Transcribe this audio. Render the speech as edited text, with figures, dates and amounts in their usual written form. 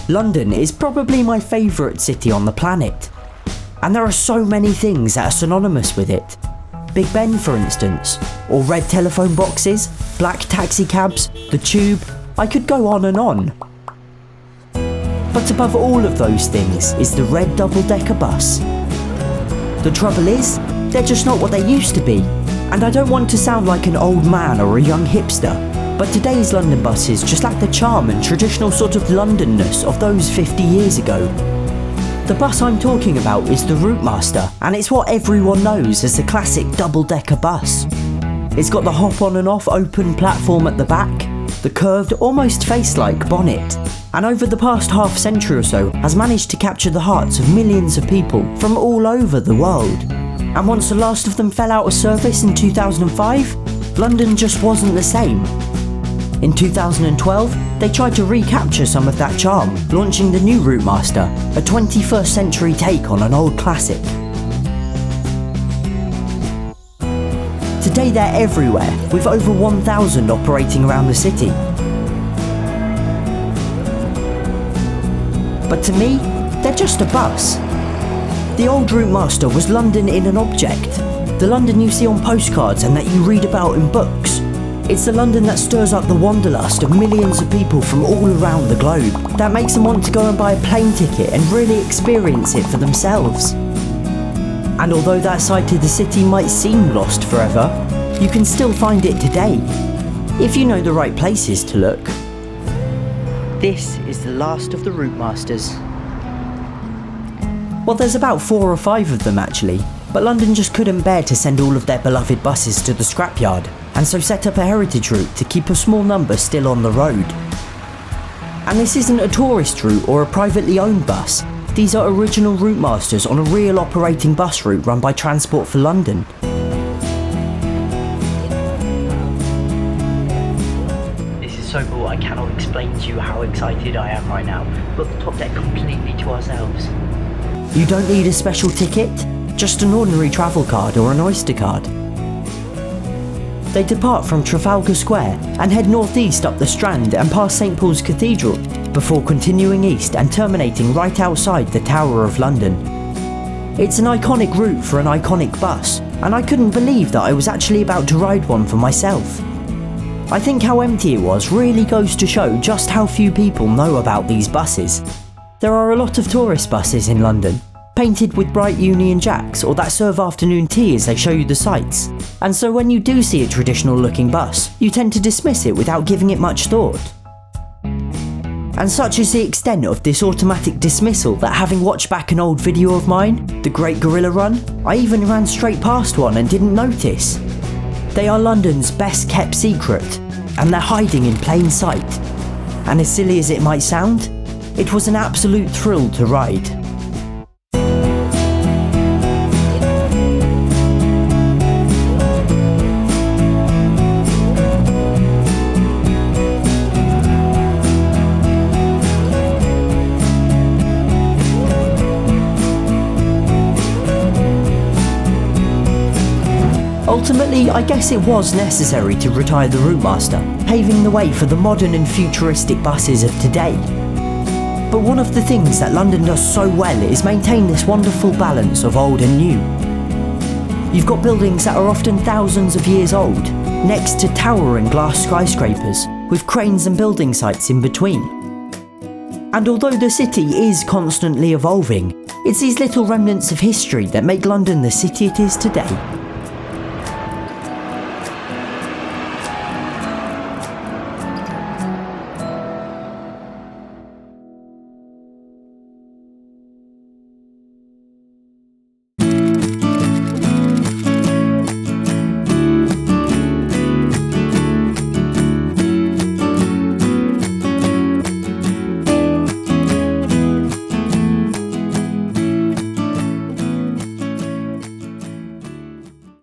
London is probably my favourite city on the planet. And there are so many things that are synonymous with it. Big Ben, for instance, or red telephone boxes, black taxi cabs, the tube. I could go on and on. But above all of those things is the red double-decker bus. The trouble is, they're just not what they used to be. And I don't want to sound like an old man or a young hipster, but today's London buses just lack the charm and traditional sort of Londonness of those 50 years ago. The bus I'm talking about is the Routemaster, and it's what everyone knows as the classic double-decker bus. It's got the hop on and off open platform at the back, the curved, almost face-like bonnet, and over the past half century or so has managed to capture the hearts of millions of people from all over the world. And once the last of them fell out of service in 2005, London just wasn't the same. In 2012, they tried to recapture some of that charm, launching the new Routemaster, a 21st century take on an old classic. Today they're everywhere, with over 1,000 operating around the city. But to me, they're just a bus. The old Routemaster was London in an object, the London you see on postcards and that you read about in books. It's the London that stirs up the wanderlust of millions of people from all around the globe, that makes them want to go and buy a plane ticket and really experience it for themselves. And although that side to the city might seem lost forever, you can still find it today, if you know the right places to look. This is the last of the Routemasters. Well, there's about 4 or 5 of them actually, but London just couldn't bear to send all of their beloved buses to the scrapyard, and so set up a heritage route to keep a small number still on the road. And this isn't a tourist route or a privately owned bus. These are original Routemasters on a real operating bus route run by Transport for London. This is so cool, I cannot explain to you how excited I am right now. We've got the top deck completely to ourselves. You don't need a special ticket, just an ordinary travel card or an Oyster card. They depart from Trafalgar Square and head northeast up the Strand and past St Paul's Cathedral, before continuing east and terminating right outside the Tower of London. It's an iconic route for an iconic bus, and I couldn't believe that I was actually about to ride one for myself. I think how empty it was really goes to show just how few people know about these buses. There are a lot of tourist buses in London, painted with bright Union Jacks or that serve afternoon tea as they show you the sights, and so when you do see a traditional looking bus, you tend to dismiss it without giving it much thought. And such is the extent of this automatic dismissal that, having watched back an old video of mine, the Great Gorilla Run, I even ran straight past one and didn't notice. They are London's best kept secret, and they're hiding in plain sight. And as silly as it might sound, it was an absolute thrill to ride. Ultimately, I guess it was necessary to retire the Routemaster, paving the way for the modern and futuristic buses of today. But one of the things that London does so well is maintain this wonderful balance of old and new. You've got buildings that are often thousands of years old, next to towering glass skyscrapers, with cranes and building sites in between. And although the city is constantly evolving, it's these little remnants of history that make London the city it is today.